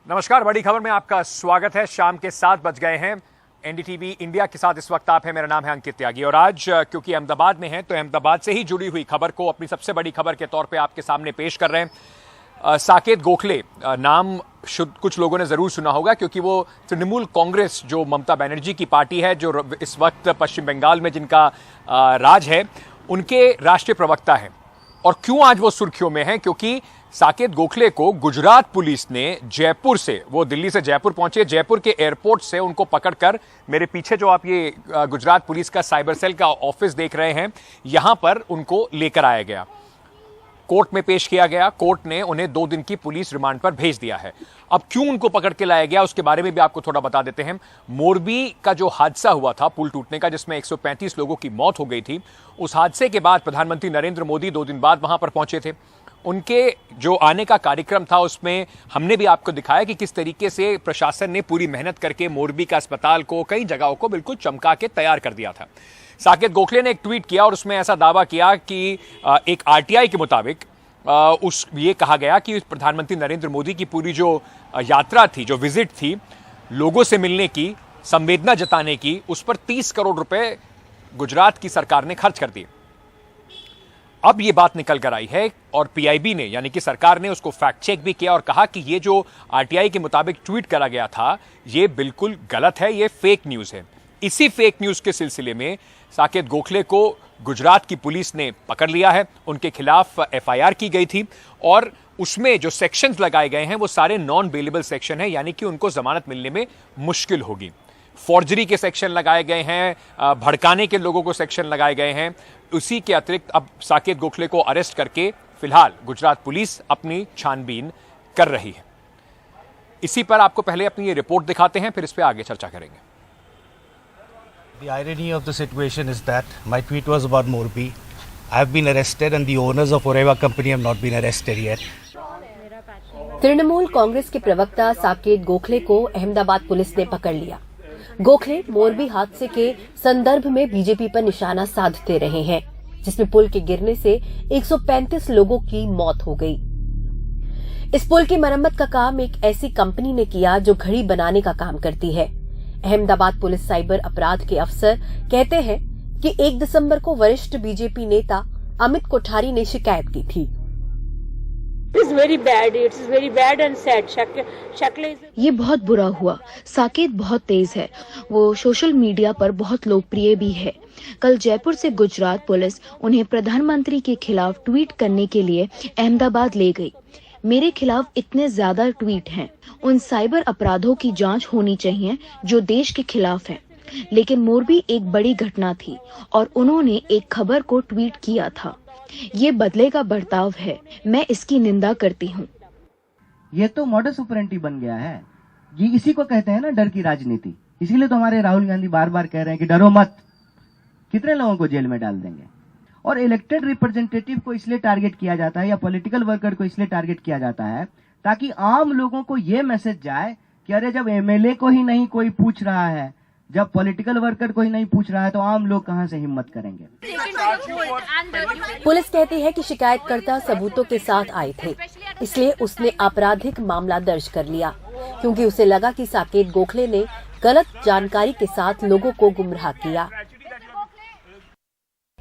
नमस्कार, बड़ी खबर में आपका स्वागत है। शाम के 7 बज गए हैं। एनडीटीवी इंडिया के साथ इस वक्त आप हैं। मेरा नाम है अंकित त्यागी और आज क्योंकि अहमदाबाद में है तो अहमदाबाद से ही जुड़ी हुई खबर को अपनी सबसे बड़ी खबर के तौर पे आपके सामने पेश कर रहे हैं। साकेत गोखले नाम कुछ लोगों ने जरूर सुना होगा क्योंकि वो तृणमूल कांग्रेस जो ममता बनर्जी की पार्टी है, जो इस वक्त पश्चिम बंगाल में जिनका राज है, उनके राष्ट्रीय प्रवक्ता हैं। और क्यों आज वो सुर्खियों में हैं? क्योंकि साकेत गोखले को गुजरात पुलिस ने जयपुर से, वो दिल्ली से जयपुर पहुंचे, जयपुर के एयरपोर्ट से उनको पकड़कर, मेरे पीछे जो आप ये गुजरात पुलिस का साइबर सेल का ऑफिस देख रहे हैं, यहां पर उनको लेकर आया गया, कोर्ट में पेश किया गया। कोर्ट ने उन्हें 2 दिन की पुलिस रिमांड पर भेज दिया है। अब क्यों उनको पकड़ के लाया गया उसके बारे में भी आपको थोड़ा बता देते हैं। मोरबी का जो हादसा हुआ था, पुल टूटने का, जिसमें 135 लोगों की मौत हो गई थी, उस हादसे के बाद प्रधानमंत्री नरेंद्र मोदी 2 दिन बाद वहां पर पहुंचे थे। उनके जो आने का कार्यक्रम था उसमें हमने भी आपको दिखाया कि किस तरीके से प्रशासन ने पूरी मेहनत करके मोरबी का अस्पताल को, कई जगहों को बिल्कुल चमका के तैयार कर दिया था। साकेत गोखले ने एक ट्वीट किया और उसमें ऐसा दावा किया कि एक आरटीआई के मुताबिक ये कहा गया कि प्रधानमंत्री नरेंद्र मोदी की पूरी जो यात्रा थी, जो विजिट थी, लोगों से मिलने की, संवेदना जताने की, उस पर 30 करोड़ रुपए गुजरात की सरकार ने खर्च कर दिए। अब ये बात निकल कर आई है और पीआईबी ने, यानी कि सरकार ने, उसको फैक्ट चेक भी किया और कहा कि ये जो आरटीआई के मुताबिक ट्वीट करा गया था, ये बिल्कुल गलत है, ये फेक न्यूज है। इसी फेक न्यूज के सिलसिले में साकेत गोखले को गुजरात की पुलिस ने पकड़ लिया है। उनके खिलाफ एफआईआर की गई थी और उसमें जो सेक्शंस लगाए गए हैं वो सारे नॉन बेलेबल सेक्शन है, यानी कि उनको जमानत मिलने में मुश्किल होगी। फॉर्जरी के सेक्शन लगाए गए हैं, भड़काने के लोगों को सेक्शन लगाए गए हैं। उसी के अतिरिक्त अब साकेत गोखले को अरेस्ट करके फिलहाल गुजरात पुलिस अपनी छानबीन कर रही है। इसी पर आपको पहले अपनी ये रिपोर्ट दिखाते हैं, फिर इस पर आगे चर्चा करेंगे। The irony of the situation is that my tweet was about Morbi. I have been arrested and the owners of Oreva company have not been arrested yet. Trinamool Congress के प्रवक्ता साकेत गोखले को अहमदाबाद पुलिस ने पकड़ लिया। गोखले मोरबी हादसे के संदर्भ में बीजेपी पर निशाना साधते रहे हैं, जिसमें पुल के गिरने से 135 लोगों की मौत हो गई। इस पुल की मरम्मत का काम एक ऐसी कंपनी ने किया जो घड़ी बनाने का काम करती है। अहमदाबाद पुलिस साइबर अपराध के अफसर कहते हैं कि 1 दिसंबर को वरिष्ठ बीजेपी नेता अमित कोठारी ने शिकायत की थी। ये बहुत बुरा हुआ। साकेत बहुत तेज है, वो सोशल मीडिया पर बहुत लोकप्रिय भी है। कल जयपुर से गुजरात पुलिस उन्हें प्रधानमंत्री के खिलाफ ट्वीट करने के लिए अहमदाबाद ले गई। मेरे खिलाफ इतने ज्यादा ट्वीट हैं। उन साइबर अपराधों की जांच होनी चाहिए जो देश के खिलाफ है। लेकिन मोरबी एक बड़ी घटना थी और उन्होंने एक खबर को ट्वीट किया था। ये बदले का बर्ताव है, मैं इसकी निंदा करती हूँ। ये तो मॉडस ऑपरेंडी बन गया है। ये इसी को कहते हैं ना डर की राजनीति। इसीलिए तो हमारे राहुल गांधी बार बार कह रहे हैं कि डरो मत। कितने लोगों को जेल में डाल देंगे। और इलेक्टेड रिप्रेजेंटेटिव को इसलिए टारगेट किया जाता है या पॉलिटिकल वर्कर को इसलिए टारगेट किया जाता है ताकि आम लोगों को यह मैसेज जाए कि अरे जब एमएलए को ही नहीं कोई पूछ रहा है, जब पॉलिटिकल वर्कर को ही नहीं पूछ रहा है, तो आम लोग कहां से हिम्मत करेंगे। पुलिस कहती है कि शिकायतकर्ता सबूतों के साथ आए थे, इसलिए उसने आपराधिक मामला दर्ज कर लिया, क्योंकि उसे लगा कि साकेत गोखले ने गलत जानकारी के साथ लोगों को गुमराह किया।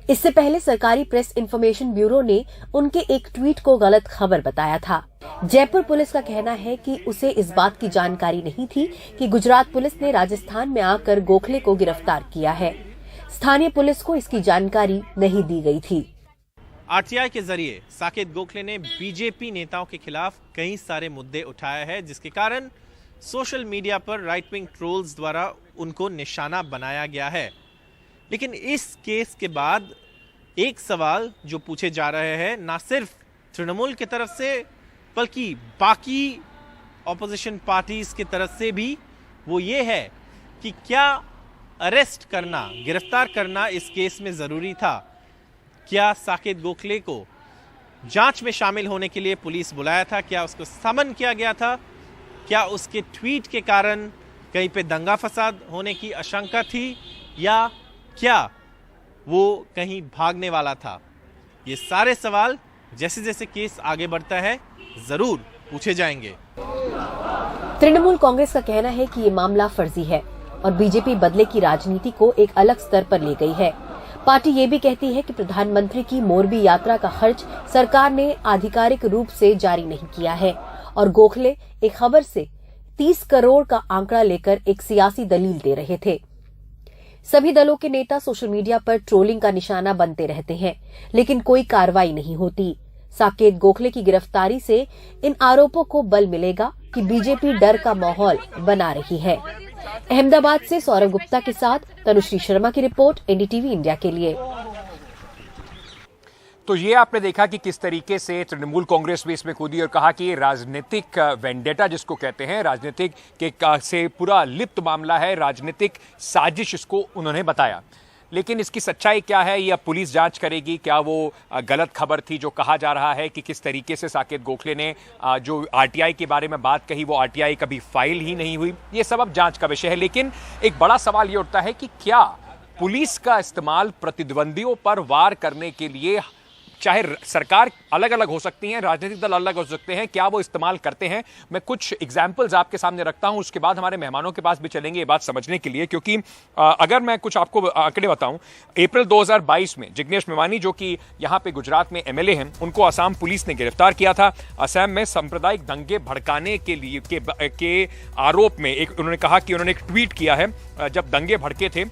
इससे पहले सरकारी प्रेस इंफॉर्मेशन ब्यूरो ने उनके एक ट्वीट को गलत खबर बताया था। जयपुर पुलिस का कहना है कि उसे इस बात की जानकारी नहीं थी कि गुजरात पुलिस ने राजस्थान में आकर गोखले को गिरफ्तार किया है। स्थानीय पुलिस को इसकी जानकारी नहीं दी गई थी। आरटीआई के जरिए साकेत गोखले ने बीजेपी नेताओं के खिलाफ कई सारे मुद्दे उठाए हैं, जिसके कारण सोशल मीडिया पर राइट विंग ट्रोल्स द्वारा उनको निशाना बनाया गया है। लेकिन इस केस के बाद एक सवाल जो पूछे जा रहे हैं, ना सिर्फ तृणमूल की तरफ से बल्कि बाकी ऑपोजिशन पार्टीज की तरफ से भी, वो ये है कि क्या अरेस्ट करना, गिरफ्तार करना इस केस में जरूरी था? क्या साकेत गोखले को जांच में शामिल होने के लिए पुलिस बुलाया था? क्या उसको समन किया गया था? क्या उसके ट्वीट के कारण कहीं पे दंगा फसाद होने की आशंका थी, या क्या वो कहीं भागने वाला था? ये सारे सवाल जैसे जैसे केस आगे बढ़ता है जरूर पूछे जाएंगे। तृणमूल कांग्रेस का कहना है कि ये मामला फर्जी है और बीजेपी बदले की राजनीति को एक अलग स्तर पर ले गई है। पार्टी ये भी कहती है कि प्रधानमंत्री की मोरबी यात्रा का खर्च सरकार ने आधिकारिक रूप से जारी नहीं किया है और गोखले एक खबर से 30 करोड़ का आंकड़ा लेकर एक सियासी दलील दे रहे थे। सभी दलों के नेता सोशल मीडिया पर ट्रोलिंग का निशाना बनते रहते हैं, लेकिन कोई कार्रवाई नहीं होती। साकेत गोखले की गिरफ्तारी से इन आरोपों को बल मिलेगा कि बीजेपी डर का माहौल बना रही है। अहमदाबाद से सौरभ गुप्ता के साथ तनुश्री शर्मा की रिपोर्ट, एनडीटीवी इंडिया के लिए। तो ये आपने देखा कि किस तरीके से तृणमूल कांग्रेस भी इसमें कूदी और कहा कि ये राजनीतिक वेंडेटा जिसको कहते हैं, राजनीतिक के से पूरा लिप्त मामला है, राजनीतिक साजिश इसको उन्होंने बताया। लेकिन इसकी सच्चाई क्या है ये अब पुलिस जांच करेगी। क्या वो गलत खबर थी जो कहा जा रहा है कि किस तरीके से साकेत गोखले ने जो आरटीआई के बारे में बात कही वो आरटीआई कभी फाइल ही नहीं हुई, ये सब अब जांच का विषय है। लेकिन एक बड़ा सवाल ये उठता है कि क्या पुलिस का इस्तेमाल प्रतिद्वंदियों पर वार करने के लिए, चाहे सरकार अलग अलग हो सकती है, राजनीतिक दल अलग हो सकते हैं, क्या वो इस्तेमाल करते हैं? मैं कुछ एग्जाम्पल्स आपके सामने रखता हूं, उसके बाद हमारे मेहमानों के पास भी चलेंगे ये बात समझने के लिए। क्योंकि अगर मैं कुछ आपको आंकड़े बताऊं, अप्रैल 2022 में जिग्नेश मेवानी जो कि यहां पे गुजरात में एमएलए हैं, उनको असम पुलिस ने गिरफ्तार किया था। असम में सांप्रदायिक दंगे भड़काने के लिए के आरोप में एक उन्होंने कहा कि उन्होंने एक ट्वीट किया है जब दंगे भड़के थे,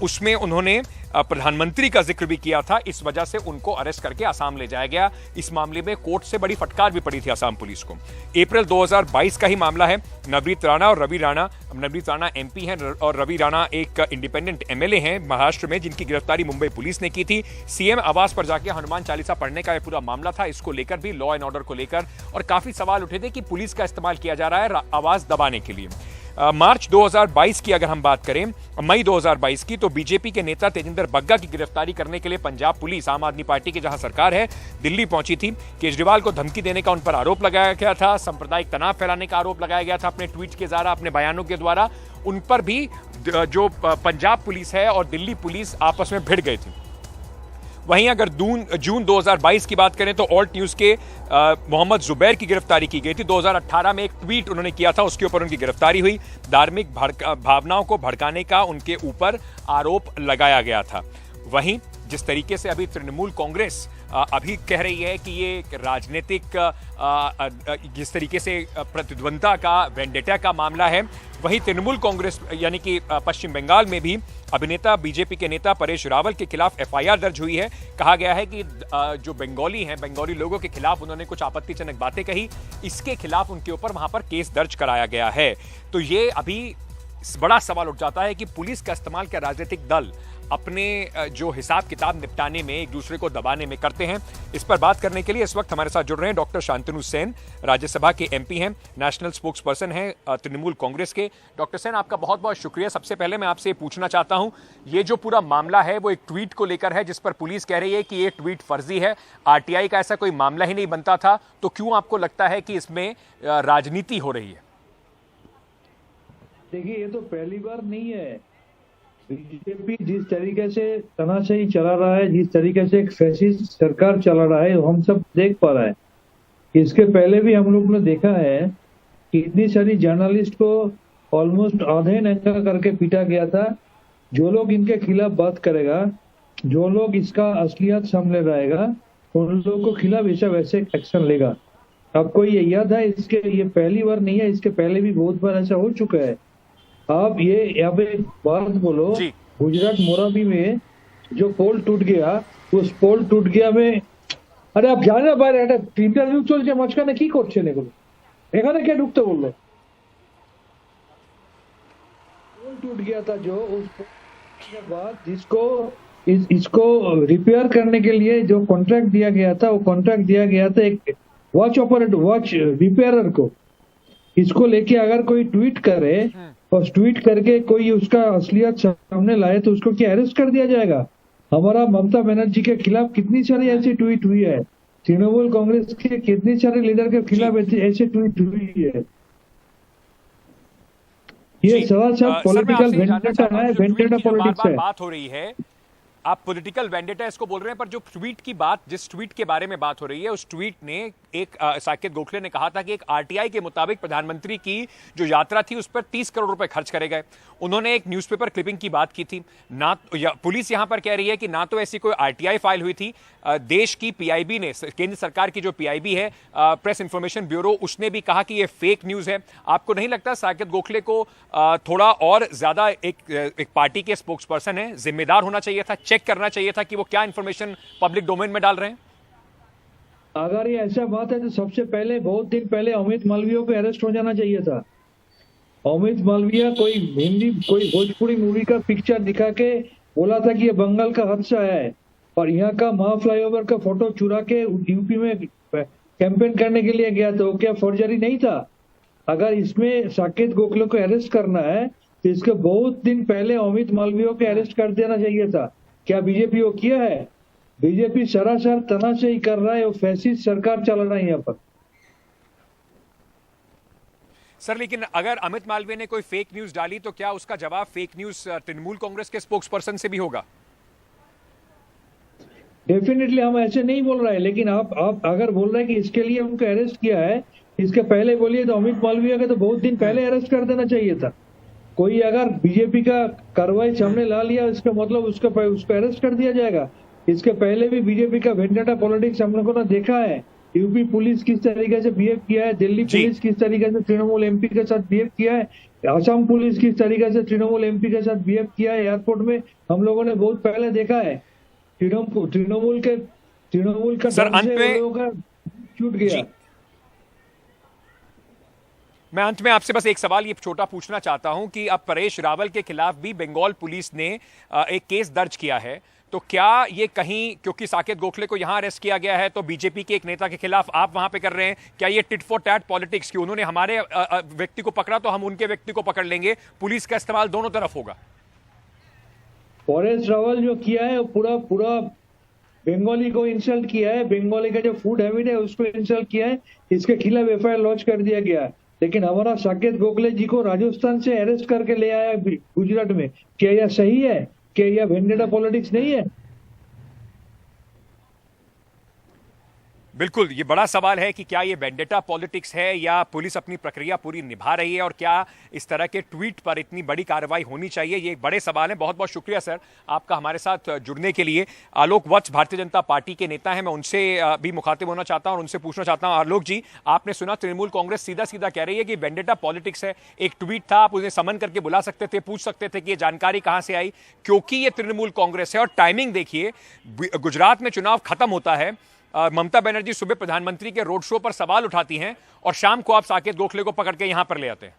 उसमें उन्होंने प्रधानमंत्री का जिक्र भी किया था। इस वजह से उनको अरेस्ट करके असम ले जाया गया। इस मामले में कोर्ट से बड़ी फटकार भी पड़ी थी असम पुलिस को। अप्रैल 2022 का ही मामला है। नवनीत राणा और रवि राणा, नवनीत राणा एमपी हैं और रवि राणा एक इंडिपेंडेंट एमएलए हैं महाराष्ट्र में, जिनकी गिरफ्तारी मुंबई पुलिस ने की थी। सीएम आवास पर जाके हनुमान चालीसा पढ़ने का यह पूरा मामला था। इसको लेकर भी, लॉ एंड ऑर्डर को लेकर, और काफी सवाल उठे थे कि पुलिस का इस्तेमाल किया जा रहा है आवाज दबाने के लिए। मार्च 2022 की अगर हम बात करें, मई 2022 की, तो बीजेपी के नेता तेजिंदर बग्गा की गिरफ्तारी करने के लिए पंजाब पुलिस, आम आदमी पार्टी की जहां सरकार है, दिल्ली पहुंची थी। केजरीवाल को धमकी देने का उन पर आरोप लगाया गया था, सांप्रदायिक तनाव फैलाने का आरोप लगाया गया था अपने ट्वीट के द्वारा, अपने बयानों के द्वारा। उन पर भी जो पंजाब पुलिस है और दिल्ली पुलिस आपस में भिड़ गई थी। वहीं अगर जून 2022 की बात करें तो ऑल्ट न्यूज के मोहम्मद जुबैर की गिरफ्तारी की गई थी। 2018 में एक ट्वीट उन्होंने किया था, उसके ऊपर उनकी गिरफ्तारी हुई। धार्मिक भावनाओं को भड़काने का उनके ऊपर आरोप लगाया गया था। वहीं जिस तरीके से अभी तृणमूल कांग्रेस अभी कह रही है कि ये राजनीतिक जिस तरीके से प्रतिद्वंद्विता का, वेंडेटा का मामला है, वहीं तृणमूल कांग्रेस यानी कि पश्चिम बंगाल में भी अभिनेता बीजेपी के नेता परेश रावल के खिलाफ एफआईआर दर्ज हुई है। कहा गया है कि जो बंगाली हैं, बंगाली लोगों के खिलाफ उन्होंने कुछ आपत्तिजनक बातें कही, इसके खिलाफ उनके ऊपर वहां पर केस दर्ज कराया गया है। तो ये अभी बड़ा सवाल उठ जाता है कि पुलिस का इस्तेमाल क्या राजनीतिक दल अपने जो हिसाब किताब निपटाने में, एक दूसरे को दबाने में करते हैं। इस पर बात करने के लिए इस वक्त हमारे साथ जुड़ रहे हैं डॉक्टर शांतनु सेन, राज्यसभा के एमपी हैं, नेशनल स्पोक्स पर्सन हैं तृणमूल कांग्रेस के। डॉक्टर सेन, आपका बहुत बहुत शुक्रिया। सबसे पहले मैं आपसे पूछना चाहता हूं, ये जो पूरा मामला है वो एक ट्वीट को लेकर है, जिस पर पुलिस कह रही है कि ये ट्वीट फर्जी है, आरटीआई का ऐसा कोई मामला ही नहीं बनता था, तो क्यों आपको लगता है कि इसमें राजनीति हो रही है? देखिए, ये तो पहली बार नहीं है। बीजेपी जिस तरीके से तानाशाही चला रहा है, जिस तरीके से एक फैसिस्ट सरकार चला रहा है, हम सब देख पा रहे हैं। इसके पहले भी हम लोग ने देखा है कि इतनी सारी जर्नलिस्ट को ऑलमोस्ट आधे नंगा करके पीटा गया था। जो लोग इनके खिलाफ बात करेगा, जो लोग इसका असलियत सामने लाएगा, उन लोगों को खिलाफ ऐसा वैसे एक्शन लेगा। आपको ये याद है, ये पहली बार नहीं है, इसके पहले भी बहुत बार ऐसा हो चुका है। आप ये यहाँ पे बात बोलो, गुजरात मोरबी में जो पोल टूट गया, उस पोल टूट गया में, अरे आप जाने বাইরে একটা ইন্টারভিউ চলছে, মাঝখানে কি করছেন এগুলো? এখানে কে ঢুকতে বললো? पोल टूट गया था जो, उस पोल के बाद इसको रिपेयर करने के लिए जो कॉन्ट्रैक्ट दिया गया था, वो कॉन्ट्रैक्ट दिया गया था एक वॉच रिपेयरर को। इसको लेके अगर कोई ट्वीट करे और ट्वीट करके कोई उसका असलियत सामने लाए तो उसको क्या अरेस्ट कर दिया जाएगा? हमारा ममता बनर्जी के खिलाफ कितनी सारी ऐसी ट्वीट हुई है, तृणमूल कांग्रेस के कितनी सारे लीडर के खिलाफ ऐसे ट्वीट हुई है। ये सवाल सब पॉलिटिकल वेंडेटा है, वेंडेटा पॉलिटिक्स है। बात हो रही है, आप पॉलिटिकल वेंडेटा इसको बोल रहे हैं, पर जो ट्वीट की बात, जिस ट्वीट के बारे में बात हो रही है, उस ट्वीट ने एक साकेत गोखले ने कहा था कि एक आरटीआई के मुताबिक प्रधानमंत्री की जो यात्रा थी उस पर 30 करोड़ रुपए खर्च करे गए। उन्होंने एक न्यूज़पेपर क्लिपिंग की बात की थी। ना पुलिस यहां पर कह रही है कि ना तो ऐसी कोई आरटीआई फाइल हुई थी, देश की पीआईबी ने, केंद्र सरकार की जो पीआईबी है, प्रेस इंफॉर्मेशन ब्यूरो, उसने भी कहा कि यह फेक न्यूज है। आपको नहीं लगता साकेत गोखले को थोड़ा और ज्यादा एक पार्टी के स्पोक्स पर्सन है, जिम्मेदार होना चाहिए था, चेक करना चाहिए था कि वो क्या इंफॉर्मेशन पब्लिक डोमेन में डाल रहे हैं? अगर ये ऐसा बात है तो सबसे पहले, बहुत दिन पहले अमित मालवीय को अरेस्ट हो जाना चाहिए था। अमित मालवीय कोई हिंदी, कोई भोजपुरी मूवी का पिक्चर दिखा के बोला था कि ये बंगाल का हादसा है, और यहाँ का महा फ्लाईओवर का फोटो चुरा के यूपी में कैंपेन करने के लिए गया, तो क्या फर्जरी नहीं था? अगर इसमें साकेत गोखले को अरेस्ट करना है तो इसके बहुत दिन पहले अमित मालवीय को अरेस्ट कर देना चाहिए था। क्या बीजेपी वो किया है? बीजेपी सरासर तनाशाही कर रहा है, वो फैसिस्ट सरकार चल रहा है यहाँ पर। सर, लेकिन अगर अमित मालवीय ने कोई फेक न्यूज डाली तो क्या उसका जवाब फेक न्यूज तृणमूल कांग्रेस के स्पोक्स पर्सन से भी होगा? डेफिनेटली हम ऐसे नहीं बोल रहे हैं, लेकिन आप अगर बोल रहे हैं कि इसके लिए उनको अरेस्ट किया है, इसके पहले बोलिए तो अमित मालवीय का तो बहुत दिन पहले अरेस्ट कर देना चाहिए था। कोई अगर बीजेपी का कार्रवाई सामने ला लिया, इसका मतलब उसको अरेस्ट कर दिया जाएगा। इसके पहले भी बीजेपी का वेंडेटा पॉलिटिक्स हम लोगों ने देखा है। यूपी पुलिस किस तरीके से बिहेव किया है, दिल्ली पुलिस किस तरीके से तृणमूल एमपी के साथ बिहेव किया है, असम पुलिस किस तरीके से तृणमूल एमपी के साथ बिहेव किया है एयरपोर्ट में, हम लोगों ने बहुत पहले देखा है। तृणमूल का सर, अंत में छूट गया। मैं अंत में आपसे बस एक सवाल ये छोटा पूछना चाहता हूं कि अब परेश रावल के खिलाफ भी बंगाल पुलिस ने एक केस दर्ज किया है, तो क्या ये कहीं, क्योंकि साकेत गोखले को यहां अरेस्ट किया गया है तो बीजेपी के एक नेता के खिलाफ आप वहां पे कर रहे हैं, क्या ये टिट फॉर टैट पॉलिटिक्स कि उन्होंने हमारे व्यक्ति को पकड़ा तो हम उनके व्यक्ति को पकड़ लेंगे, पुलिस का इस्तेमाल दोनों तरफ होगा? परेश रावल जो किया है वो पूरा बंगाली को इंसल्ट किया है, बंगाली का जो फूड हैबिट है उसको इंसल्ट किया है। इसके खिलाफ एफआईआर लॉन्च कर दिया गया है। लेकिन हमारा साकेत गोखले जी को राजस्थान से अरेस्ट करके ले आया गुजरात में, क्या यह सही है? क्या यह वेंडेटा पॉलिटिक्स नहीं है? बिल्कुल, ये बड़ा सवाल है कि क्या ये वेंडेटा पॉलिटिक्स है या पुलिस अपनी प्रक्रिया पूरी निभा रही है, और क्या इस तरह के ट्वीट पर इतनी बड़ी कार्रवाई होनी चाहिए, ये एक बड़े सवाल है। बहुत बहुत शुक्रिया सर आपका हमारे साथ जुड़ने के लिए। आलोक वत्स भारतीय जनता पार्टी के नेता हैं, मैं उनसे भी मुखातिब होना चाहता हूं और उनसे पूछना चाहता हूं। आलोक जी, आपने सुना तृणमूल कांग्रेस सीधा सीधा कह रही है कि वेंडेटा पॉलिटिक्स है। एक ट्वीट था, आप उन्हें समन करके बुला सकते थे, पूछ सकते थे कि ये जानकारी कहां से आई, क्योंकि ये तृणमूल कांग्रेस है। और टाइमिंग देखिए, गुजरात में चुनाव खत्म होता है, ममता बनर्जी सुबह प्रधानमंत्री के रोड शो पर सवाल उठाती हैं और शाम को आप साकेत गोखले को पकड़ के यहां पर ले आते हैं।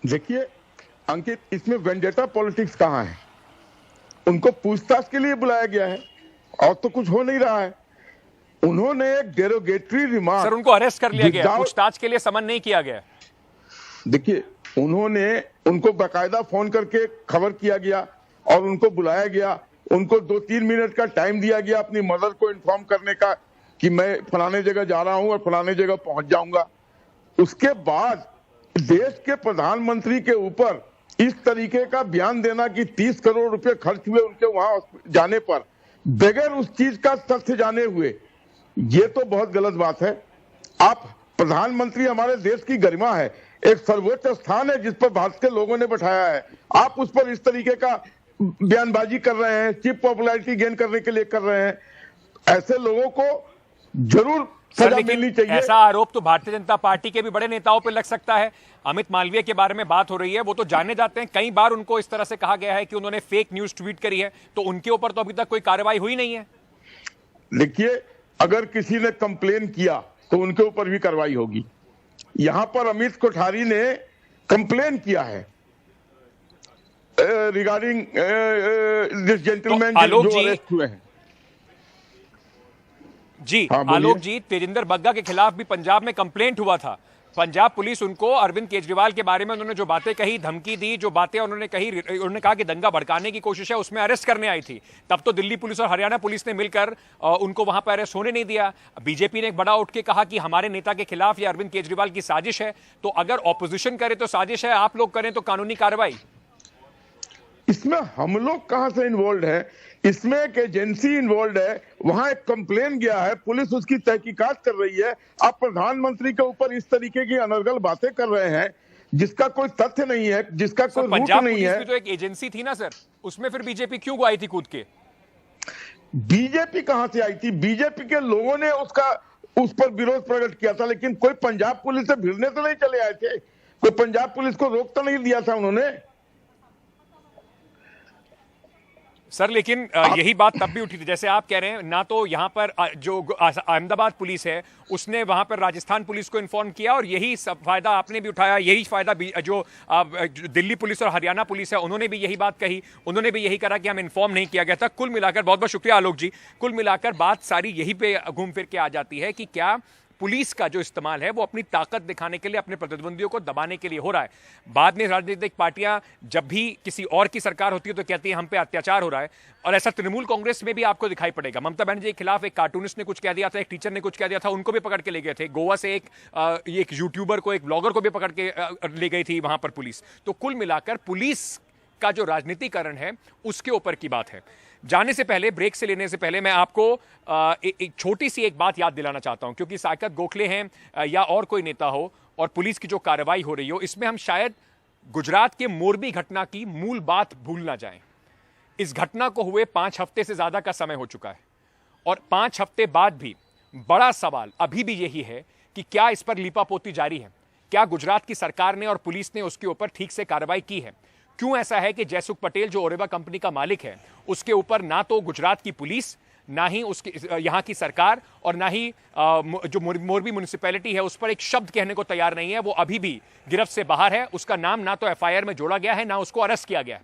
देखिए अंकित, इसमें वेंडेटा पॉलिटिक्स कहां है? उनको पूछताछ के लिए बुलाया गया है और तो कुछ हो नहीं रहा है। उन्होंने एक डेरोगेटरी रिमार्क, सर उनको अरेस्ट कर लिया गया, पूछताछ के लिए समन नहीं किया गया। देखिए, उनको बाकायदा फोन करके खबर किया गया और उनको बुलाया गया। उनको 2-3 मिनट का टाइम दिया गया अपनी मदर को इन्फॉर्म करने का कि मैं फलाने जगह जा रहा हूं और फलाने जगह पहुंच जाऊंगा। उसके बाद देश के प्रधानमंत्री के ऊपर इस तरीके का बयान देना कि 30 करोड़ रुपए खर्च हुए उनके वहां जाने पर, बगैर उस चीज का तथ्य जाने हुए, ये तो बहुत गलत बात है। आप प्रधानमंत्री, हमारे देश की गरिमा है, एक सर्वोच्च स्थान है जिस पर भारत के लोगों ने बैठाया है, आप उस पर इस तरीके का बयानबाजी कर रहे हैं, चीप पॉपुलैरिटी गेन करने के लिए कर रहे हैं। ऐसे लोगों को जरूर सजा मिलनी चाहिए। ऐसा आरोप तो भारतीय जनता पार्टी के भी बड़े नेताओं पर लग सकता है। अमित मालवीय के बारे में बात हो रही है, वो तो जाने जाते हैं, कई बार उनको इस तरह से कहा गया है कि उन्होंने फेक न्यूज ट्वीट करी है, तो उनके ऊपर तो अभी तक कोई कार्रवाई हुई नहीं है। देखिए, अगर किसी ने कंप्लेन किया तो उनके ऊपर भी कार्रवाई होगी। यहां पर अमित कोठारी ने कंप्लेन किया है रिगार्डिंग दिस जेंटलमैन जो अरेस्ट हुए हैं। जी हाँ, आलोक जी, तेजिंदर बग्गा के खिलाफ भी पंजाब में कंप्लेंट हुआ था। पंजाब पुलिस उनको अरविंद केजरीवाल के बारे में उन्होंने जो बातें कही, धमकी दी, जो बातें उन्होंने कही, उन्होंने कहा कि दंगा भड़काने की कोशिश है, उसमें अरेस्ट करने आई थी। तब तो दिल्ली पुलिस और हरियाणा पुलिस ने मिलकर उनको वहां पर अरेस्ट होने नहीं दिया। बीजेपी ने एक बड़ा उठ के कहा कि हमारे नेता के खिलाफ ये अरविंद केजरीवाल की साजिश है। तो अगर ऑपोजिशन करे तो साजिश है, आप लोग करें तो कानूनी कार्रवाई। इसमें हम लोग कहां से इन्वॉल्व है? इसमें एक एजेंसी इन्वॉल्व है, वहां एक कंप्लेन गया है, पुलिस उसकी तहकीकात कर रही है। आप प्रधानमंत्री के ऊपर इस तरीके की अनर्गल बातें कर रहे हैं जिसका कोई तथ्य नहीं है, जिसका कोई रूट पंजाब नहीं पुलिस है। भी तो एक एजेंसी थी ना सर, उसमें फिर बीजेपी क्यों आई थी कूद के? बीजेपी कहां से आई थी? बीजेपी के लोगों ने उस पर विरोध प्रकट किया था, लेकिन कोई पंजाब पुलिस से भिड़ने तो नहीं चले आए थे, कोई पंजाब पुलिस को रोक तो नहीं दिया था उन्होंने। सर लेकिन यही बात तब भी उठी थी, जैसे आप कह रहे हैं, ना तो यहां पर जो अहमदाबाद पुलिस है उसने वहां पर राजस्थान पुलिस को इन्फॉर्म किया, और यही सब फायदा आपने भी उठाया, यही फायदा जो दिल्ली पुलिस और हरियाणा पुलिस है उन्होंने भी यही बात कही, उन्होंने भी यही करा कि हम इन्फॉर्म नहीं किया गया था। कुल मिलाकर, बहुत बहुत शुक्रिया आलोक जी, कुल मिलाकर बात सारी यही पे घूम फिर के आ जाती है कि क्या पुलिस का जो इस्तेमाल है वो अपनी ताकत दिखाने के लिए, अपने प्रतिद्वंदियों को दबाने के लिए हो रहा है। बाद में राजनीतिक पार्टियां जब भी किसी और की सरकार होती है तो कहती है हम पे अत्याचार हो रहा है, और ऐसा तृणमूल कांग्रेस में भी आपको दिखाई पड़ेगा। ममता बनर्जी के खिलाफ एक कार्टूनिस्ट ने कुछ कह दिया था, एक टीचर ने कुछ कह दिया था, उनको भी पकड़ के ले गए थे। गोवा से एक यूट्यूबर को, एक ब्लॉगर को भी पकड़ के ले गई थी वहां पर पुलिस। तो कुल मिलाकर पुलिस का जो राजनीतिकरण है उसके ऊपर की बात है। जाने से पहले, ब्रेक से लेने से पहले, मैं आपको एक छोटी सी एक बात याद दिलाना चाहता हूं, क्योंकि साकेत गोखले हैं या और कोई नेता हो और पुलिस की जो कार्रवाई हो रही हो, इसमें हम शायद गुजरात के मोरबी घटना की मूल बात भूल ना जाएं। इस घटना को हुए 5 हफ्ते से ज्यादा का समय हो चुका है, और 5 हफ्ते बाद भी बड़ा सवाल अभी भी यही है कि क्या इस पर लीपापोती जारी है? क्या गुजरात की सरकार ने और पुलिस ने उसके ऊपर ठीक से कार्रवाई की है? क्यों ऐसा है कि जयसुख पटेल जो ओरेवा कंपनी का मालिक है, उसके ऊपर ना तो गुजरात की पुलिस, ना ही उसकी यहां की सरकार, और ना ही जो मोरबी म्युनिसिपैलिटी है उस पर एक शब्द कहने को तैयार नहीं है। वो अभी भी गिरफ्त से बाहर है, उसका नाम ना तो एफआईआर में जोड़ा गया है, ना उसको अरेस्ट किया गया है।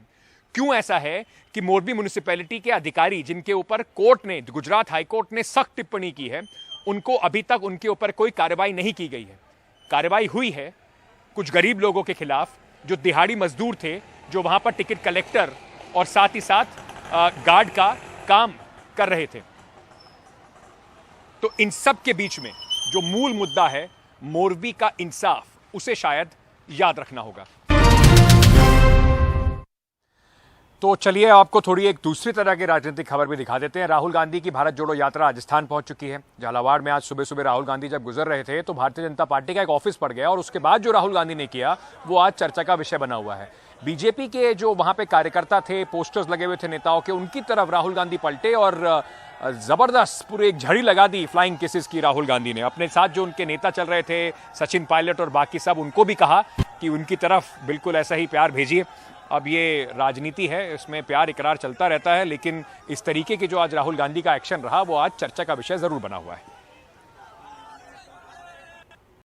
क्यों ऐसा है कि मोरबी म्युनिसिपैलिटी के अधिकारी जिनके ऊपर कोर्ट ने, गुजरात हाईकोर्ट ने सख्त टिप्पणी की है, उनको अभी तक उनके ऊपर कोई कार्रवाई नहीं की गई है? कार्रवाई हुई है कुछ गरीब लोगों के खिलाफ जो दिहाड़ी मजदूर थे, जो वहां पर टिकट कलेक्टर और साथ ही साथ गार्ड का काम कर रहे थे। तो इन सब के बीच में जो मूल मुद्दा है मोरबी का इंसाफ, उसे शायद याद रखना होगा। तो चलिए आपको थोड़ी एक दूसरी तरह की राजनीतिक खबर भी दिखा देते हैं। राहुल गांधी की भारत जोड़ो यात्रा राजस्थान पहुंच चुकी है। झालावाड़ में आज सुबह सुबह राहुल गांधी जब गुजर रहे थे तो भारतीय जनता पार्टी का एक ऑफिस पड़ गया, और उसके बाद जो राहुल गांधी ने किया वो आज चर्चा का विषय बना हुआ है। बीजेपी के जो वहां पे कार्यकर्ता थे, पोस्टर्स लगे हुए थे नेताओं के, उनकी तरफ राहुल गांधी पलटे और जबरदस्त पूरी एक झड़ी लगा दी फ्लाइंग किसेस की राहुल गांधी ने। अपने साथ जो उनके नेता चल रहे थे, सचिन पायलट और बाकी सब, उनको भी कहा कि उनकी तरफ बिल्कुल ऐसा ही प्यार भेजिए। अब ये राजनीति है, इसमें प्यार इकरार चलता रहता है, लेकिन इस तरीके की जो आज राहुल गांधी का एक्शन रहा वो आज चर्चा का विषय जरूर बना हुआ है।